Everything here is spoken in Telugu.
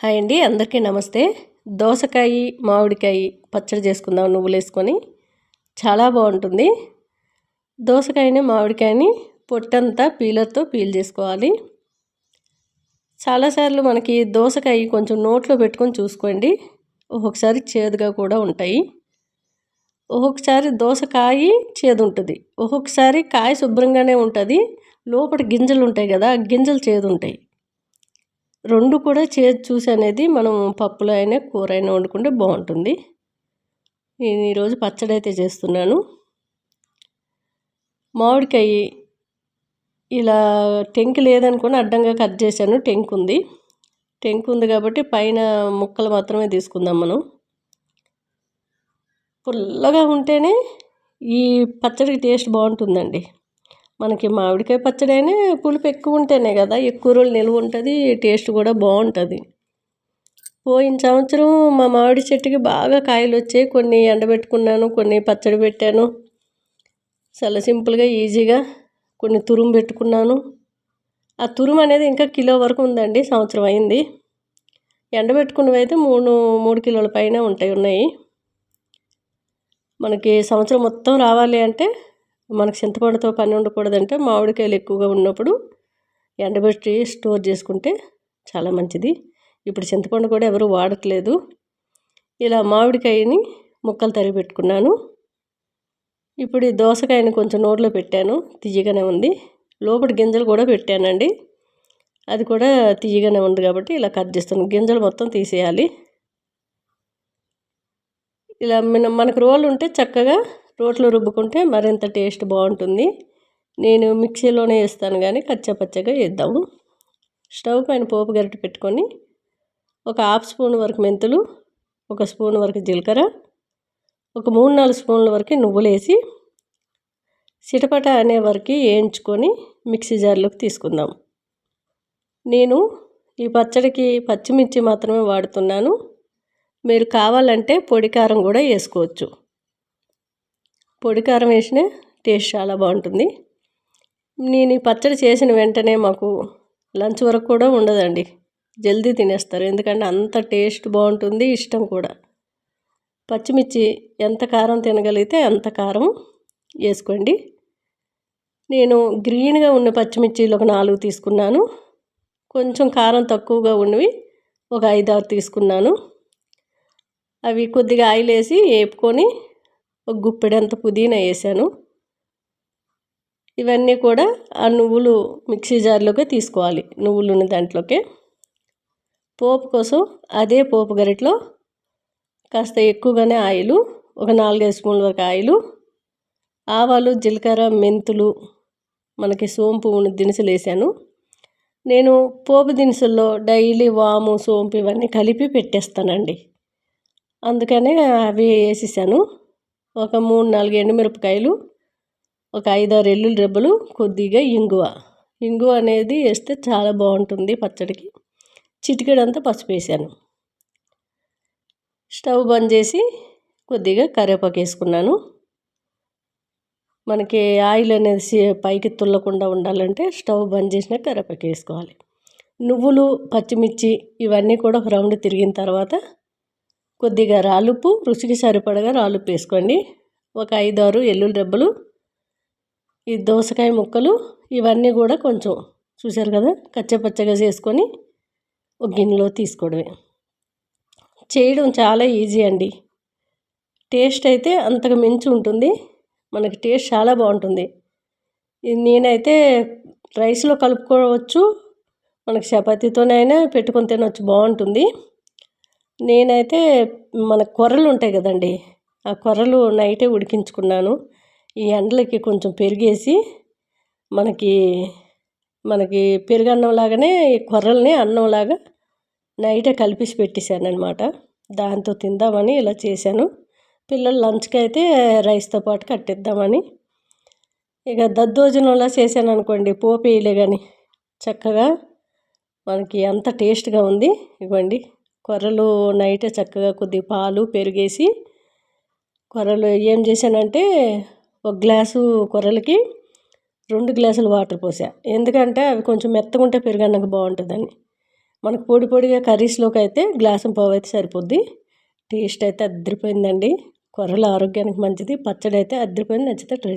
హాయ్ అండి, అందరికీ నమస్తే. దోసకాయ మామిడికాయ పచ్చడి చేసుకుందాం నువ్వులు వేసుకొని. చాలా బాగుంటుంది. దోసకాయని మామిడికాయని పొట్టంతా పీలర్తో పీల్ చేసుకోవాలి. చాలాసార్లు మనకి దోసకాయ కొంచెం నోట్లో పెట్టుకొని చూసుకోండి, ఒక్కొక్కసారి చేదుగా కూడా ఉంటాయి. ఒక్కొక్కసారి దోసకాయ చేదు ఉంటుంది, ఒక్కొక్కసారి కాయ శుభ్రంగానే ఉంటుంది, లోపల గింజలు ఉంటాయి కదా, గింజలు చేదు ఉంటాయి. రెండు కూడా చేదు చూసి అనేది మనం పప్పులో అయినా కూర అయినా వండుకుంటే బాగుంటుంది. నేను ఈరోజు పచ్చడి అయితే చేస్తున్నాను. మామిడికాయ ఇలా టెంక్ లేదనుకుని అడ్డంగా కట్ చేశాను. టెంక్ ఉంది కాబట్టి పైన ముక్కలు మాత్రమే తీసుకుందాం. మనం పుల్లగా ఉంటేనే ఈ పచ్చడికి టేస్ట్ బాగుంటుందండి. మనకి మామిడికాయ పచ్చడి అయినా పులుపు ఎక్కువ ఉంటేనే కదా ఎక్కువ రోజులు నిల్వ ఉంటుంది, టేస్ట్ కూడా బాగుంటుంది. పోయిన సంవత్సరం మా మామిడి చెట్టుకి బాగా కాయలు వచ్చాయి. కొన్ని ఎండబెట్టుకున్నాను, కొన్ని పచ్చడి పెట్టాను. చాలా సింపుల్గా ఈజీగా కొన్ని తురుము పెట్టుకున్నాను. ఆ తురుము అనేది ఇంకా కిలో వరకు ఉందండి, సంవత్సరం అయింది. ఎండబెట్టుకున్నవి అయితే మూడు కిలోల పైన ఉన్నాయి. మనకి సంవత్సరం మొత్తం రావాలి అంటే మనకు చింతపండుతో పని ఉండకూడదంటే మామిడికాయలు ఎక్కువగా ఉన్నప్పుడు ఎండబెట్టి స్టోర్ చేసుకుంటే చాలా మంచిది. ఇప్పుడు చింతపండు కూడా ఎవరు వాడట్లేదు. ఇలా మామిడికాయని ముక్కలు తరిగి పెట్టుకున్నాను. ఇప్పుడు ఈ దోసకాయని కొంచెం నోట్లో పెట్టాను, తియ్యగానే ఉంది. లోపల గింజలు కూడా పెట్టానండి, అది కూడా తియ్యగానే ఉంది కాబట్టి ఇలా కట్ చేస్తాను. గింజలు మొత్తం తీసేయాలి. ఇలా మనకు రోలు ఉంటే చక్కగా రోట్లో రుబ్బుకుంటే మరింత టేస్ట్ బాగుంటుంది. నేను మిక్సీలోనే వేస్తాను, కానీ కచ్చాపచ్చగా వేద్దాము. స్టవ్ పైన పోపు గరిటె పెట్టుకొని ఒక హాఫ్ స్పూన్ వరకు మెంతులు, ఒక స్పూన్ వరకు జీలకర్ర, ఒక 3-4 స్పూన్ల వరకు నువ్వులు వేసి చిటపట అనే వరకు వేయించుకొని మిక్సీ జార్లోకి తీసుకుందాం. నేను ఈ పచ్చడికి పచ్చిమిర్చి మాత్రమే వాడుతున్నాను. మీరు కావాలంటే పొడి కారం కూడా వేసుకోవచ్చు. పొడి కారం వేసిన టేస్ట్ చాలా బాగుంటుంది. నేను ఈ పచ్చడి చేసిన వెంటనే మాకు లంచ్ వరకు కూడా ఉండదండి, జల్దీ తినేస్తారు. ఎందుకంటే అంత టేస్ట్ బాగుంటుంది, ఇష్టం కూడా. పచ్చిమిర్చి ఎంత కారం తినగలిగితే అంత కారం వేసుకోండి. నేను గ్రీన్గా ఉన్న పచ్చిమిర్చిలు ఒక 4 తీసుకున్నాను. కొంచెం కారం తక్కువగా ఉన్నవి ఒక 5-6 తీసుకున్నాను. అవి కొద్దిగా ఆయిల్ వేసి వేపుకొని ఒక గుప్పెడంత పుదీనా వేసాను. ఇవన్నీ కూడా ఆ నువ్వులు మిక్సీ జార్లోకి తీసుకోవాలి. నువ్వులు ఉన్న దాంట్లోకి పోపు కోసం అదే పోపు గరిటలో కాస్త ఎక్కువగానే ఆయిలు, ఒక 4-5 స్పూన్ల వరకు ఆయిలు, ఆవాలు, జీలకర్ర, మెంతులు, మనకి సోంపు దినుసులు వేసాను. నేను పోపు దినుసుల్లో డైలీ వాము, సోంపు ఇవన్నీ కలిపి పెట్టేస్తానండి, అందుకనే అవి వేసేసాను. ఒక 3-4 ఎండుమిరపకాయలు, ఒక 5-6 ఎల్లుల్లి రెబ్బలు, కొద్దిగా ఇంగువ అనేది వేస్తే చాలా బాగుంటుంది పచ్చడికి. చిటికెడంతా పసుపు వేసాను. స్టవ్ బంద్ చేసి కొద్దిగా కరివేపాకు వేసుకున్నాను. మనకి ఆయిల్ అనేది పైకి తుల్లకుండా ఉండాలంటే స్టవ్ బంద్ చేసిన కరివేపాకు వేసుకోవాలి. నువ్వులు, పచ్చిమిర్చి ఇవన్నీ కూడా ఒక రౌండ్ తిరిగిన తర్వాత కొద్దిగా రాలుపు, రుచికి సరిపడగా రాలుపు వేసుకోండి. ఒక 5-6 ఎల్లుల్లి రెబ్బలు, ఈ దోసకాయ ముక్కలు ఇవన్నీ కూడా కొంచెం చూశారు కదా కచ్చపచ్చగా చేసుకొని ఒక గిన్నెలో తీసుకోవడమే. చేయడం చాలా ఈజీ అండి. టేస్ట్ అయితే అంతకు మించి ఉంటుంది, మనకి టేస్ట్ చాలా బాగుంటుంది. నేనైతే రైస్లో కలుపుకోవచ్చు, మనకి చపాతీతోనైనా పెట్టుకొని తినవచ్చు, బాగుంటుంది. నేనైతే మన కొర్రలు ఉంటాయి కదండి, ఆ కొర్రలు నైటే ఉడికించుకున్నాను. ఈ ఎండలకి కొంచెం పెరిగేసి మనకి పెరుగన్నం లాగానే ఈ కొర్రల్ని అన్నంలాగా నైటే కలిపేసి పెట్టేశాను అనమాట. దాంతో తిందామని ఇలా చేశాను. పిల్లలు లంచ్కి అయితే రైస్తో పాటు కట్టిద్దామని. ఇక దద్దోజనంలా చేశాను అనుకోండి, పోపు వేయలే కానీ చక్కగా మనకి అంత టేస్ట్గా ఉంది. ఇవ్వండి, కొర్రలు నైటే చక్కగా కొద్దిగా పాలు పెరిగేసి కొర్రలు ఏం చేశానంటే ఒక గ్లాసు కొర్రలకి 2 గ్లాసులు వాటర్ పోసా. ఎందుకంటే అవి కొంచెం మెత్తగా ఉంటే పెరుగన్నకు బాగుంటుందని. మనకు పొడి పొడిగా కర్రీస్లోకి అయితే గ్లాసం పావు అయితే సరిపోద్ది. టేస్ట్ అయితే అద్దరిపోయిందండి. కొర్రలు ఆరోగ్యానికి మంచిది. పచ్చడి అయితే అద్దరిపోయింది. నచ్చితే ట్రై